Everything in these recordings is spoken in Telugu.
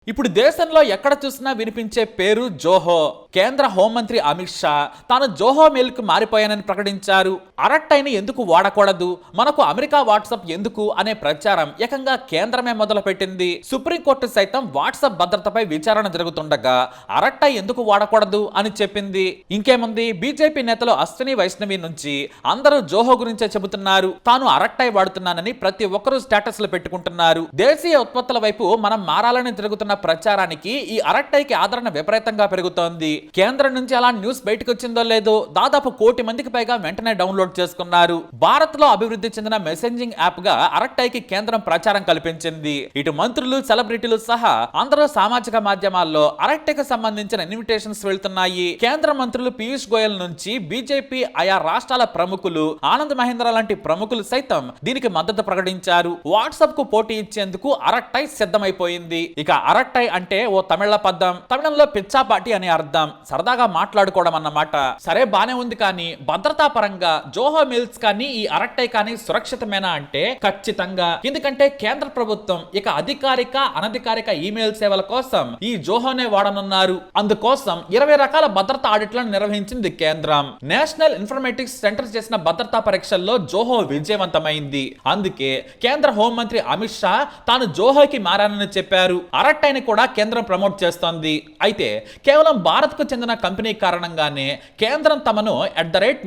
ఇప్పుడు దేశంలో ఎక్కడ చూసినా వినిపించే పేరు జోహో. కేంద్ర హోంమంత్రి అమిత్ షా తాను జోహో మెయిల్కు మారిపోయానని ప్రకటించారు. అరట్టైని ఎందుకు వాడకూడదు, మనకు అమెరికా వాట్సాప్ ఎందుకు అనే ప్రచారం ఏకంగా కేంద్రమే మొదలుపెట్టింది. సుప్రీంకోర్టు సైతం వాట్సాప్ భద్రతపై విచారణ జరుగుతుండగా అరట్టై ఎందుకు వాడకూడదు అని చెప్పింది. ఇంకేముంది, బీజేపీ నేతలు అశ్విని వైష్ణవి నుంచి అందరూ జోహో గురించే చెబుతున్నారు. తాను అరట్టై వాడుతున్నానని ప్రతి ఒక్కరూ స్టేటస్లు పెట్టుకుంటున్నారు. దేశీయ ఉత్పత్తుల వైపు మనం మారాలని తిరుగుతున్న ప్రచారానికి ఈ అరట్టైకి ఆదరణ విపరీతంగా పెరుగుతోంది. కేంద్రం నుంచి అలా న్యూస్ బయటకు వచ్చిందో లేదో దాదాపు 1 కోటి మందికి పైగా వెంటనే డౌన్లోడ్ చేసుకున్నారు. భారత్ లో అభివృద్ధి చెందిన మెసెంజింగ్ యాప్ గా అరట్టైకి కేంద్రం ప్రచారం కల్పించింది. ఇటు మంత్రులు, సెలబ్రిటీలు సహా అందరూ సామాజిక మాధ్యమాల్లో అరట్టైకి సంబంధించిన ఇన్విటేషన్స్ వెళ్తున్నాయి. కేంద్ర మంత్రులు పీయూష్ గోయల్ నుంచి బీజేపీ ఆయా రాష్ట్రాల ప్రముఖులు, ఆనంద్ మహేంద్ర లాంటి ప్రముఖులు సైతం దీనికి మద్దతు ప్రకటించారు. వాట్సాప్ కు పోటీ ఇచ్చేందుకు అరట్టై సిద్ధమైపోయింది. ఇక అరట్టై అంటే ఓ తమిళ పదం, తమిళంలో పిచ్చాపాటి అని అర్థం, సరదాగా మాట్లాడుకోవడం అన్నమాట. సరే బానే ఉంది, కానీ భద్రతా పరంగా జోహో మెయిల్స్ కానీ ఈ అరట్టై కానీ సురక్షితమేనా అంటే ఖచ్చితంగా. ఎందుకంటే కేంద్ర ప్రభుత్వం ఇక అధికారిక, అనధికారిక ఈమెయిల్ సేవల కోసం ఈ జోహోనే వాడనున్నారు. అందుకోసం 20 రకాల భద్రతా ఆడిట్లను నిర్వహించింది కేంద్రం. నేషనల్ ఇన్ఫర్మేటిక్స్ సెంటర్ చేసిన భద్రతా పరీక్షల్లో జోహో విజయవంతమైంది. అందుకే కేంద్ర హోంమంత్రి అమిత్ షా తాను జోహోకి మారానని చెప్పారు. అరట్టైని కూడా కేంద్రం ప్రమోట్ చేస్తోంది. అయితే కేవలం భారత్ కు చెందిన కంపెనీ కారణంగానే కేంద్రం తమను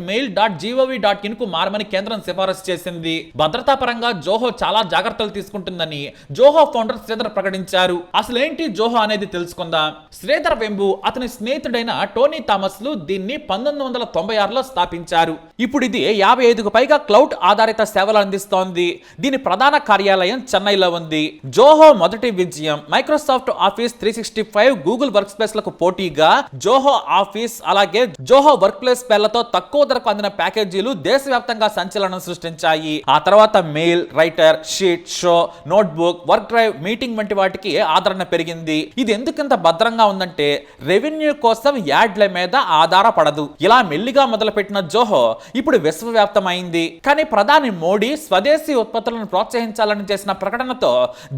@mail.gov.in కు మారమని కేంద్రం సిఫారసు చేసింది. భద్రతా పరంగా జోహో చాలా జాగ్రత్తలు తీసుకుంటుందని జోహో ఫౌండర్ శ్రీధర్ ప్రకటించారు. అసలేంటి జోహో అనేది తెలుసుకుందాం. శ్రీధర్ వెంబు, అతని స్నేహితుడైన టోనీ థామస్ లు దీన్ని 1996లో స్థాపించారు. ఇప్పుడు ఇది 55కు పైగా క్లౌడ్ ఆధారిత సేవలు అందిస్తోంది. దీని ప్రధాన కార్యాలయం చెన్నైలో ఉంది. జోహో మొదటి విజయం Microsoft office 365, Google work space లకు పోటీగా జోహో ఆఫీస్ అలాగే జోహో వర్క్ ప్లేస్ పేర్లతో తక్కువ ధరకు అందిన ప్యాకేజీలు దేశవ్యాప్తంగా సంచలనం సృష్టించాయి. ఆ తర్వాత mail, writer, sheet, show, notebook, work drive, meeting వంటి వాటికి ఆదరణ పెరిగింది. ఇది ఎందుకంత భద్రంగా ఉందంటే రెవెన్యూ కోసం యాడ్ల మీద ఆధారపడదు. ఇలా మెల్లిగా మొదలుపెట్టిన జోహో ఇప్పుడు విశ్వవ్యాప్తమైంది. కానీ ప్రధాని మోడీ స్వదేశీ ఉత్పత్తులను ప్రోత్సహించాలని చేసిన ప్రకటనతో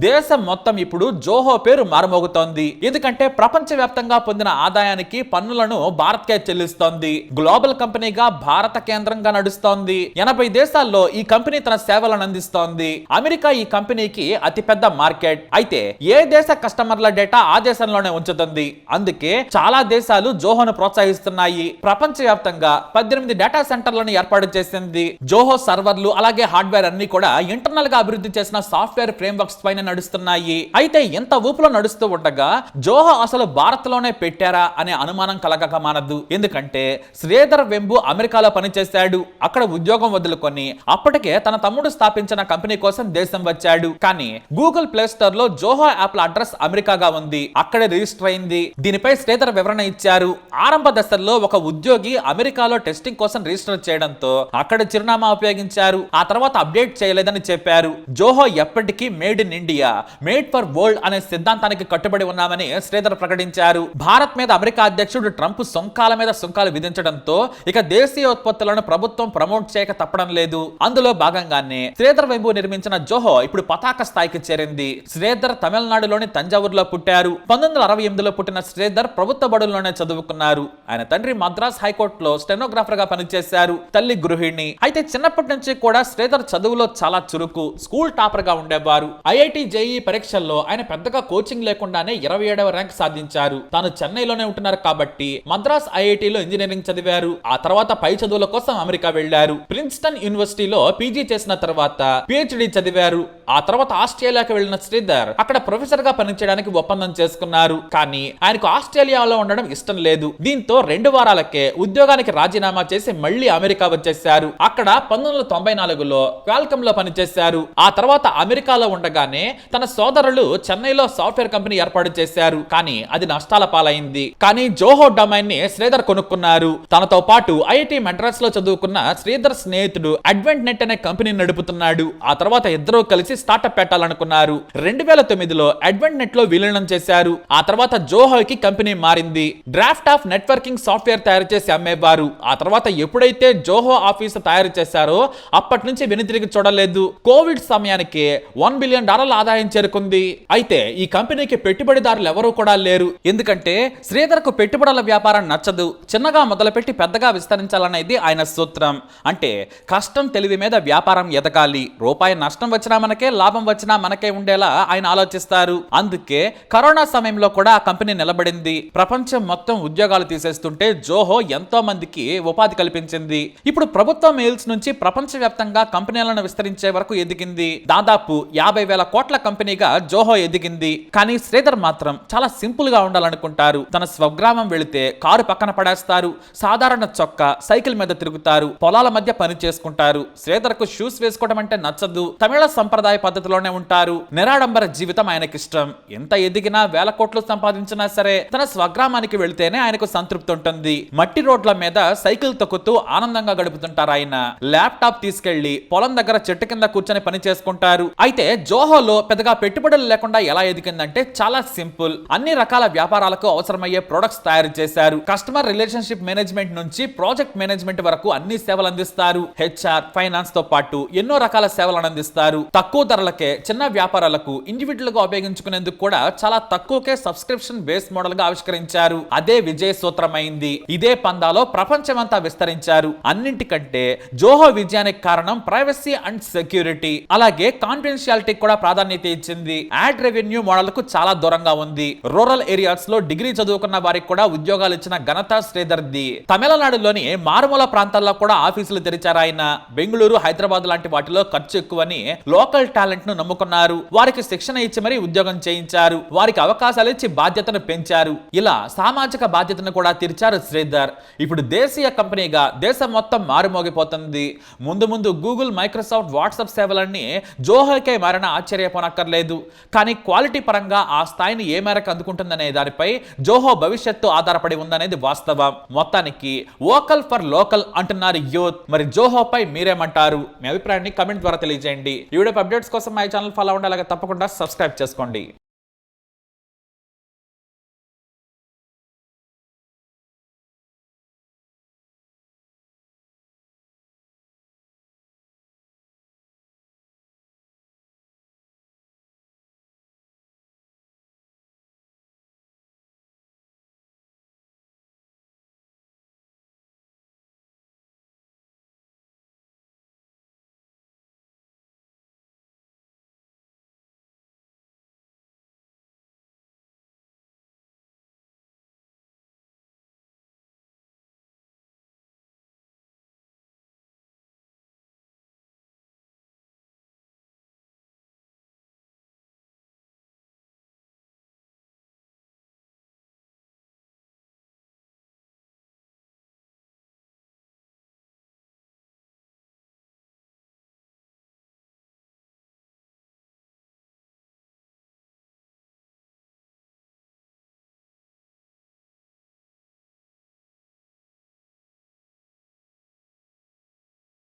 దేశం మొత్తం ఇప్పుడు జోహో పేరు మారుమోగుతోంది. ఎందుకంటే ప్రపంచవ్యాప్తంగా పొందిన ఆదాయానికి పన్నులను భారత్కే చెల్లిస్తోంది. గ్లోబల్ కంపెనీగా భారత కేంద్రంగా నడుస్తోంది. 80 దేశాల్లో ఈ కంపెనీ తన సేవలను అందిస్తోంది. అమెరికా ఈ కంపెనీకి అతిపెద్ద మార్కెట్. అయితే ఏ దేశ కస్టమర్ల డేటా ఆ దేశంలోనే ఉంచుతుంది. అందుకే చాలా దేశాలు జోహోను ప్రోత్సహిస్తున్నాయి. ప్రపంచవ్యాప్తంగా 18 డేటా సెంటర్లను ఏర్పాటు చేసింది. జోహో సర్వర్లు అలాగే హార్డ్వేర్ అన్ని కూడా ఇంటర్నల్ గా అభివృద్ధి చేసిన సాఫ్ట్వేర్ ఫ్రేమ్వర్క్స్ పైన నడుస్తున్నాయి. అయితే ఇంత ఊపులో నడుస్తూ ఉండగా జోహో అసలు భారత్ లోనే పెట్టారా అనే అనుమానం కలగక మానదు. ఎందుకంటే శ్రీధర్ వెంబు అమెరికాలో పనిచేశాడు. అక్కడ ఉద్యోగం వదులుకొని అప్పటికే తన తమ్ముడు స్థాపించిన కంపెనీ కోసం దేశం వచ్చాడు. కానీ గూగుల్ ప్లే స్టోర్ లో జోహో యాప్ల అడ్రస్ అమెరికాగా ఉంది. అక్కడే రిజిస్టర్ అయింది. దీనిపై శ్రీధర్ వివరణ ఇచ్చారు. ఆరంభ దశల్లో ఒక ఉద్యోగి అమెరికాలో టెస్టింగ్ కోసం రిజిస్టర్ చేయడంతో అక్కడ చిరునామా ఉపయోగించారు. ఆ తర్వాత అప్డేట్ చేయలేదని చెప్పారు. జోహో ఎప్పటికీ made in India, made for world అనే సిద్ధాంతానికి కట్టుబడి ఉన్నామని శ్రీధర్ ప్రకటించారు. భారత్ మీద అమెరికా అధ్యక్షుడు ట్రంప్ సుంకాల మీద సుంకాలు విధించడంతో ఇక దేశీయ ఉత్పత్తులను ప్రభుత్వం ప్రమోట్ చేయక తప్పడం లేదు. అందులో భాగంగానే శ్రీధర్ వెంబు నిర్మించిన జోహో ఇప్పుడు పతాక స్థాయికి చేరింది. శ్రీధర్ తమిళనాడులోని తంజావూరులో పుట్టారు. 1968లో పుట్టిన శ్రీధర్ ప్రభుత్వ బడుల్లోనే చదువుకున్నారు. ఆయన తండ్రి మద్రాస్ హైకోర్టులో స్టెనోగ్రాఫర్ గా పనిచేశారు. తల్లి గృహిణి. అయితే చిన్నప్పటి నుంచి కూడా శ్రీధర్ చదువులో చాలా చురుకు, స్కూల్ టాపర్ గా ఉండేవారు. ఐఐటి జేఈ పరీక్షల్లో ఆయన పెద్దగా కోచింగ్ లేకుండానే 27వ ర్యాంక్ సాధించారు. తాను చెన్నైలోనే ఉంటున్నారు కాబట్టి మద్రాస్ ఐఐటిలో ఇంజనీరింగ్ చదివారు. ఆ తర్వాత పై చదువుల కోసం అమెరికా వెళ్లారు. ప్రిన్స్టన్ యూనివర్సిటీలో పీజీ చేసిన తర్వాత పిహెచ్డి చదివారు. ఆ తర్వాత ఆస్ట్రేలియాకి వెళ్లిన శ్రీధర్ అక్కడ ప్రొఫెసర్ గా పనిచేయడానికి ఒప్పందం చేసుకున్నారు. కానీ ఆయనకు ఆస్ట్రేలియాలో ఉండడం ఇష్టం లేదు. దీంతో 2 వారాలకే ఉద్యోగానికి రాజీనామా చేసి మళ్లీ అమెరికా వచ్చేశారు. అక్కడ 1994లో క్వాల్కమ్ లో పనిచేశారు. ఆ తర్వాత అమెరికాలో ఉండగానే తన సోదరులు చెన్నైలో సాఫ్ట్వేర్ కంపెనీ ఏర్పాటు చేశారు. కానీ అది నష్టాల పాలైంది. కానీ జోహో డొమైన్ ని శ్రీధర్ కొనుక్కున్నారు. తనతో పాటు ఐఐటి మద్రాస్ లో చదువుకున్న శ్రీధర్ స్నేహితుడు అడ్వెంట్ నెట్ అనే కంపెనీ నడుపుతున్నాడు. ఆ తర్వాత ఇద్దరూ కలిసి స్టార్టప్ పెట్టాలనుకున్నారు. 2009లో అడ్వెంట్ నెట్ లో విలీనం చేశారు. ఆ తర్వాత జోహోకి కంపెనీ మారింది. డ్రాఫ్ట్ ఆఫ్ నెట్వర్కింగ్ సాఫ్ట్వేర్ తయారు చేసి అమ్మేవారు. ఆ తర్వాత ఎప్పుడైతే జోహో ఆఫీస్ తయారు చేశారో అప్పటి నుంచి వెనుతిరిగి చూడలేదు. కోవిడ్ సమయానికి $1 బిలియన్ ఆదాయం చేరుకుంది. అయితే ఈ కంపెనీకి పెట్టుబడిదారులు ఎవరూ కూడా లేరు. ఎందుకంటే శ్రీధర్ కు పెట్టుబడుల వ్యాపారం నచ్చదు. చిన్నగా మొదలుపెట్టి పెద్దగా విస్తరించాలనేది ఆయన సూత్రం. అంటే కష్టం తెలివి మీద వ్యాపారం ఎదగాలి, రూపాయి నష్టం వచ్చినా మనకే, లాభం వచ్చినా మనకే ఉండేలా ఆయన ఆలోచిస్తారు. అందుకే కరోనా సమయంలో కూడా ఆ కంపెనీ నిలబడింది. ప్రపంచం మొత్తం ఉద్యోగాలు తీసేస్తుంటే జోహో ఎంతో మందికి ఉపాధి కల్పించింది. ఇప్పుడు ప్రభుత్వ మెయిల్స్ నుంచి ప్రపంచవ్యాప్తంగా కంపెనీలను విస్తరించే వరకు ఎదిగింది. దాదాపు 50,000 కోట్ల కంపెనీగా జోహో ఎదిగింది. కానీ శ్రీధర్ మాత్రం చాలా సింపుల్ గా ఉండాలనుకుంటారు. తన స్వగ్రామం వెళితే కారు పక్కన పడేస్తారు, సాధారణ చొక్కా, సైకిల్ మీద తిరుగుతారు, పొలాల మధ్య పని చేసుకుంటారు. శ్రీధర్ కు షూస్ వేసుకోవడం అంటే నచ్చదు. తమిళ సంప్రదాయ పద్ధతిలోనే ఉంటారు. నిరాడంబర జీవితం ఆయనకిష్టం. ఎంత ఎదిగినా, వేల కోట్లు సంపాదించినా సరే తన స్వగ్రామానికి వెళితేనే ఆయనకు సంతృప్తి ఉంటుంది. మట్టి రోడ్ల మీద సైకిల్ తొక్కుతూ ఆనందంగా గడుపుతుంటారు ఆయన. ల్యాప్టాప్ తీసుకెళ్లి పొలం దగ్గర చెట్టు కింద కూర్చొని పని చేసుకుంటారు. అయితే జోహోలో పెద్దగా పెట్టుబడులు లేకుండా ఎలా ఎదిగిందంటే చాలా సింపుల్. అన్ని రకాల వ్యాపారాలకు అవసరమయ్యే ప్రొడక్ట్స్ తయారు చేశారు. కస్టమర్ రిలేషన్షిప్ మేనేజ్మెంట్ నుంచి ప్రాజెక్ట్ మేనేజ్మెంట్ వరకు అన్ని సేవలు అందిస్తారు. హెచ్ఆర్, ఫైనాన్స్ తో పాటు ఎన్నో రకాల సేవలను అందిస్తారు. తక్కువ ధరలకే చిన్న వ్యాపారాలకు ఇండివిజువల్ గా ఉపయోగించుకునేందుకు కూడా చాలా తక్కువకే సబ్స్క్రిప్షన్ బేస్ మోడల్ గా ఆవిష్కరించారు. అదే విజయ సూత్రమైంది. ఇదే పందాలో ప్రపంచమంతా విస్తరించారు. అన్నింటికంటే జోహో విజయానికి కారణం ప్రైవసీ అండ్ సెక్యూరిటీ, అలాగే కాన్ఫిడెన్షియాలిటీ కూడా ప్రాధాన్యత ఇచ్చింది. యాడ్ రెవెన్యూ మోడల్ కు చాలా దూరంగా ఉంది. రూరల్ ఏరియాస్ లో డిగ్రీ చదువుకున్న వారికి కూడా ఉద్యోగాలు ఇచ్చిన ఘనత శ్రీధర్ది. తమిళనాడులోని మారుమూల ప్రాంతాల్లో కూడా ఆఫీసులు తెరిచారు ఆయన. బెంగళూరు, హైదరాబాద్ లాంటి వాటిలో ఖర్చు ఎక్కువని లోకల్ టాలెంట్ ను నమ్ముకున్నారు. వారికి శిక్షణ ఇచ్చి మరీ ఉద్యోగం చేయించారు. వారికి అవకాశాలు ఇచ్చి బాధ్యతను పెంచారు. ఇలా సామాజిక బాధ్యతను కూడా తీర్చారు శ్రీధర్. ఇప్పుడు దేశీయ కంపెనీగా దేశం మొత్తం మారుమోగిపోతుంది. ముందు ముందు గూగుల్, మైక్రోసాఫ్ట్, వాట్సాప్ సేవలన్నీ జోహోకే మారిన ఆశ్చర్యపోనక్కర్లేదు. కానీ క్వాలిటీ పరంగా ఆ స్థాయిని ఏ మేరకు అందుకుంటుందనే దానిపై జోహో భవిష్యత్తు ఆధారపడి ఉందనేది వాస్తవం. మొత్తానికి వోకల్ ఫర్ లోకల్ అంటున్నారు యూత్. మరి జోహోపై మీరేమంటారు? మీ అభిప్రాయాన్ని కమెంట్ ద్వారా తెలియజేయండి. ఈ వీడియో అప్డేట్స్ కోసం మా ఛానల్ ఫాలో అవ్వండి, అలాగే తప్పకుండా సబ్స్క్రైబ్ చేసుకోండి.